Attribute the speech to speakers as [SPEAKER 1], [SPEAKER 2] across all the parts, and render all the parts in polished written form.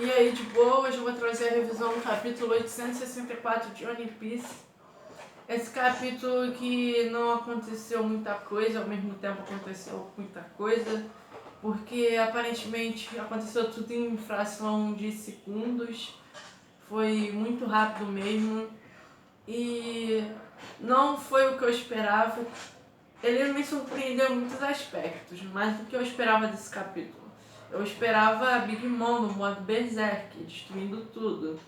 [SPEAKER 1] E aí, de boa, hoje eu vou trazer a revisão do capítulo 864 de One Piece. Esse capítulo que não aconteceu muita coisa, ao mesmo tempo aconteceu muita coisa, porque aparentemente aconteceu tudo em fração de segundos, foi muito rápido mesmo, e não foi o que eu esperava. Ele me surpreendeu em muitos aspectos, mais do que eu esperava desse capítulo. Eu esperava a Big Mom no modo Berserk, destruindo tudo,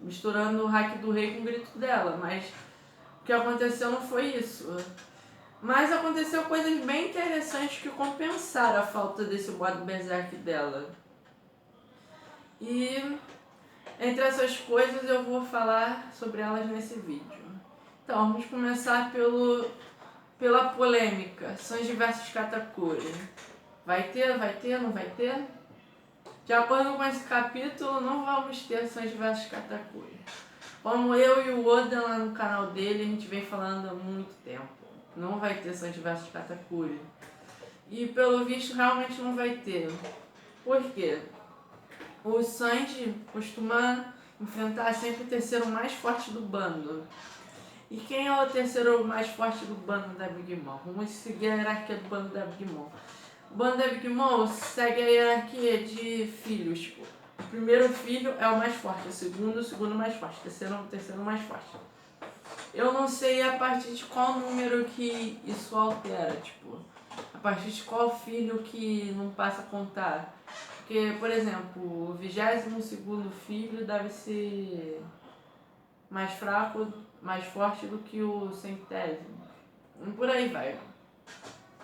[SPEAKER 1] misturando o hack do rei com o grito dela, mas o que aconteceu não foi isso. Mas aconteceu coisas bem interessantes que compensaram a falta desse modo Berserk dela. E entre essas coisas eu vou falar sobre elas nesse vídeo. Então, vamos começar pela polêmica, Sanji vs Katakuri. Vai ter, não vai ter? De acordo com esse capítulo, não vamos ter Sanji vs Katakuri. Como eu e o Oda lá no canal dele, a gente vem falando há muito tempo. Não vai ter Sanji vs Katakuri. E pelo visto realmente não vai ter. Por quê? O Sanji costuma enfrentar sempre o terceiro mais forte do bando. E quem é o terceiro mais forte do bando da Big Mom? Vamos seguir a hierarquia do bando da Big Mom. O bando da Big Mom segue a hierarquia de filhos. Tipo, o primeiro filho é o mais forte, o segundo mais forte, o terceiro mais forte. Eu não sei a partir de qual número que isso altera, tipo, a partir de qual filho que não passa a contar. Porque, por exemplo, o 22º filho deve ser mais fraco, mais forte do que o 100º. Por aí vai.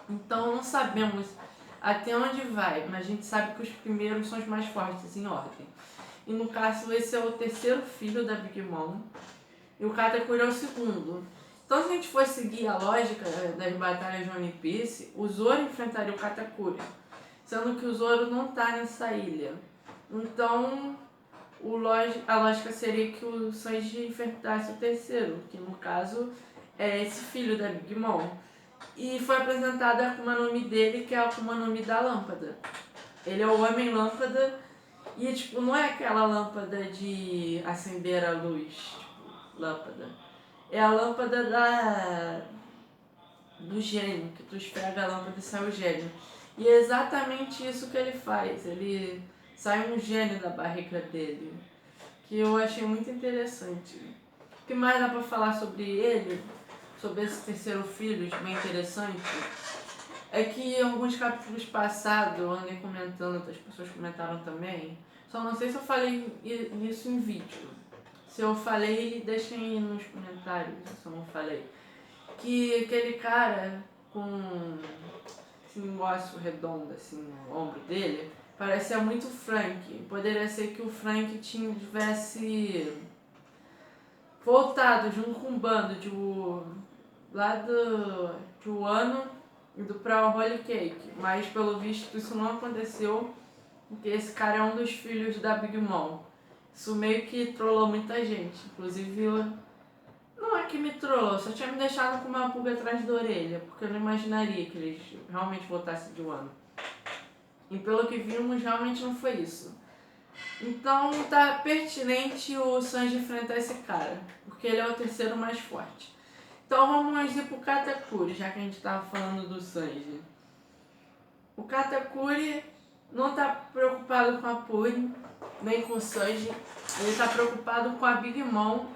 [SPEAKER 1] Então não sabemos até onde vai, mas a gente sabe que os primeiros são os mais fortes em ordem. E no caso, esse é o terceiro filho da Big Mom e o Katakuri é o segundo. Então, se a gente for seguir a lógica das batalhas de One Piece, o Zoro enfrentaria o Katakuri, sendo que o Zoro não está nessa ilha. Então, a lógica seria que o Sanji enfrentasse o terceiro, que no caso é esse filho da Big Mom. E foi apresentada a Akuma no Mi dele, que é a Akuma no Mi da lâmpada. Ele é o homem lâmpada e tipo, não é aquela lâmpada de acender a luz, tipo, lâmpada. É a lâmpada do gênio, que tu esfrega a lâmpada e sai o gênio. E é exatamente isso que ele faz. Ele sai um gênio da barriga dele, que eu achei muito interessante. O que mais dá pra falar sobre ele? Sobre esse terceiro filho, bem interessante, é que em alguns capítulos passados eu andei comentando, outras pessoas comentaram também, só não sei se eu falei isso em vídeo. Se eu falei, deixem aí nos comentários se eu não falei. Que aquele cara com esse negócio redondo assim no ombro dele parecia muito Frank. Poderia ser que o Frank tivesse voltado junto com um bando lá de Wano e do Proud Holy Cake, mas pelo visto isso não aconteceu, porque esse cara é um dos filhos da Big Mom. Isso meio que trollou muita gente, inclusive não é que me trollou, só tinha me deixado com uma pulga atrás da orelha, porque eu não imaginaria que eles realmente voltassem de Wano. E pelo que vimos, realmente não foi isso. Então tá pertinente o Sanji enfrentar esse cara, porque ele é o terceiro mais forte. Então vamos ir pro Katakuri, já que a gente tava falando do Sanji. O Katakuri não tá preocupado com a Purin, nem com o Sanji. Ele tá preocupado com a Big Mom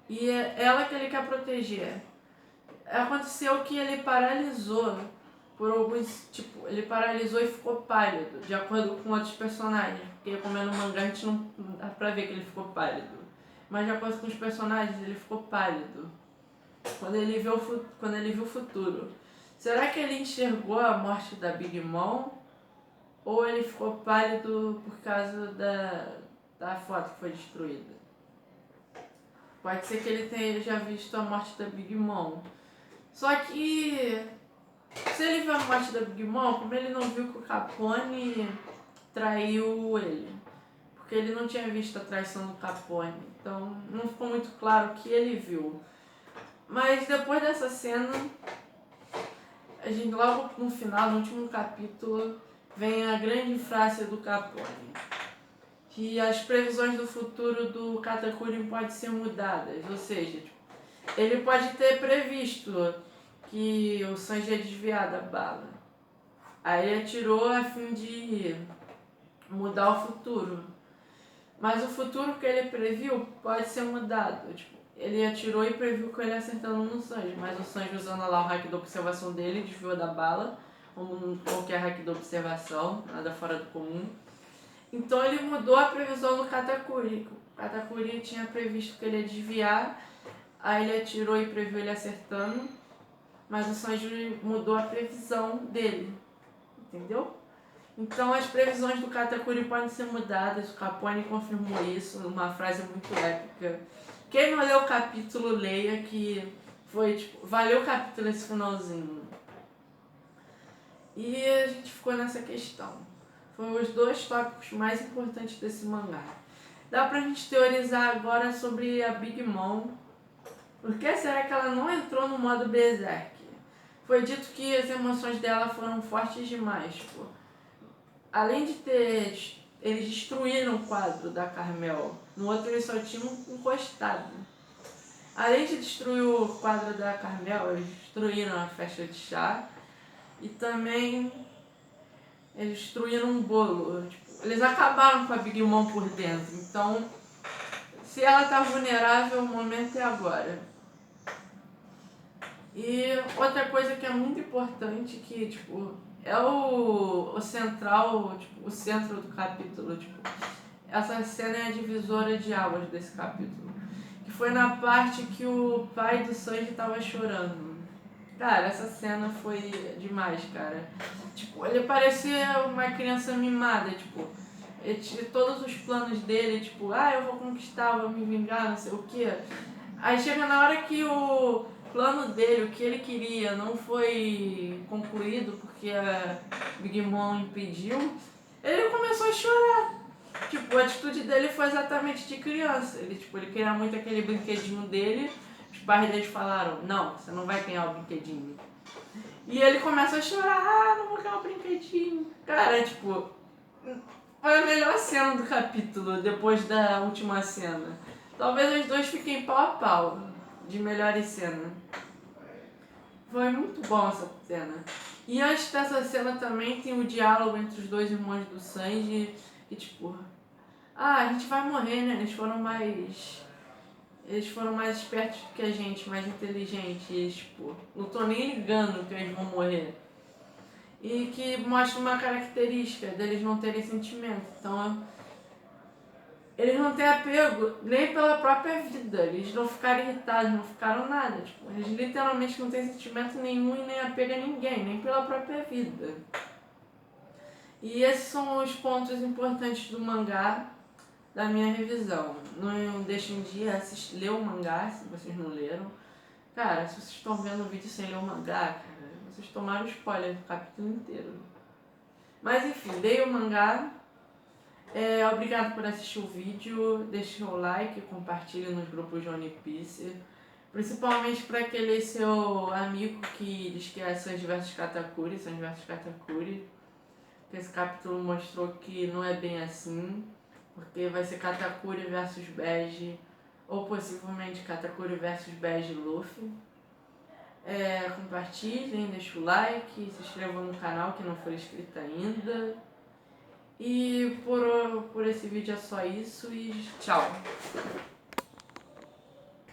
[SPEAKER 1] e é ela que ele quer proteger. Aconteceu que ele paralisou por alguns, tipo, ele paralisou e ficou pálido, de acordo com outros personagens, porque como é no mangá a gente não dá pra ver que ele ficou pálido. Mas de acordo com os personagens, ele ficou pálido quando ele viu o futuro. Será que ele enxergou a morte da Big Mom? Ou ele ficou pálido por causa da foto que foi destruída? Pode ser que ele tenha já visto a morte da Big Mom. Só que se ele viu a morte da Big Mom, como ele não viu que o Capone traiu ele? Porque ele não tinha visto a traição do Capone. Então não ficou muito claro o que ele viu. Mas depois dessa cena, a gente logo no final, no último capítulo, vem a grande frase do Capone. que as previsões do futuro do Katakuri podem ser mudadas, ou seja, tipo, ele pode ter previsto que o Sanji ia desviar da bala. Aí ele atirou a fim de mudar o futuro. Mas o futuro que ele previu pode ser mudado. Tipo, ele atirou e previu que ele ia acertando no Sanji, mas o Sanji, usando lá o hack da observação dele, desviou da bala, como qualquer hack da observação, nada fora do comum. Então ele mudou a previsão do Katakuri. O Katakuri tinha previsto que ele ia desviar, aí ele atirou e previu ele acertando, mas o Sanji mudou a previsão dele, entendeu? Então as previsões do Katakuri podem ser mudadas, o Capone confirmou isso numa frase muito épica. Quem não leu o capítulo, leia, que foi tipo, valeu o capítulo esse finalzinho. E a gente ficou nessa questão. Foram os dois tópicos mais importantes desse mangá. Dá pra gente teorizar agora sobre a Big Mom. Por que será que ela não entrou no modo Berserk? Foi dito que as emoções dela foram fortes demais. Tipo, além de ter... Eles destruíram o quadro da Carmel. No outro eles só tinham encostado. Além de destruir o quadro da Carmel, eles destruíram a festa de chá. E também eles destruíram um bolo. Tipo, eles acabaram com a Big Mom por dentro. Então, se ela tá vulnerável, o momento é agora. E outra coisa que é muito importante, que tipo, é o central, tipo, o centro do capítulo. Tipo, essa cena é a divisora de águas desse capítulo. Que foi na parte que o pai do Sanji tava chorando. Cara, essa cena foi demais, cara. Tipo, ele parecia uma criança mimada, tipo, ele tinha todos os planos dele, tipo, eu vou conquistar, vou me vingar, não sei o quê. Aí chega na hora que o plano dele, o que ele queria, não foi concluído porque a Big Mom impediu, ele começou a chorar. Tipo, a atitude dele foi exatamente de criança. Ele queria muito aquele brinquedinho dele. Os pais deles falaram, não, você não vai ganhar o brinquedinho. E ele começa a chorar, não vou ganhar o brinquedinho. Cara, tipo, foi a melhor cena do capítulo, depois da última cena. Talvez os dois fiquem pau a pau, de melhores cenas. Foi muito bom essa cena. E antes dessa cena também tem o diálogo entre os dois irmãos do Sanji, que tipo, a gente vai morrer, né? Eles foram mais espertos do que a gente, mais inteligentes. Eles, tipo, não tô nem ligando que eles vão morrer. E que mostra uma característica deles não terem sentimento. Então, eles não têm apego nem pela própria vida. Eles não ficaram irritados, não ficaram nada. Tipo, eles literalmente não têm sentimento nenhum e nem apego a ninguém, nem pela própria vida. E esses são os pontos importantes do mangá, da minha revisão. Não deixem de ler o mangá, se vocês não leram. Cara, se vocês estão vendo o vídeo sem ler o mangá, cara, vocês tomaram spoiler do capítulo inteiro. Mas enfim, leiam o mangá. Obrigado por assistir o vídeo. Deixe o like, compartilhe nos grupos de One Piece. Principalmente para aquele seu amigo que diz que é Sanji vs Katakuri, que esse capítulo mostrou que não é bem assim. Porque vai ser Katakuri versus Bege, ou possivelmente Katakuri versus Bege Luffy. Compartilhem, deixem o like, se inscrevam no canal que não for inscrito ainda. E por esse vídeo é só isso e tchau!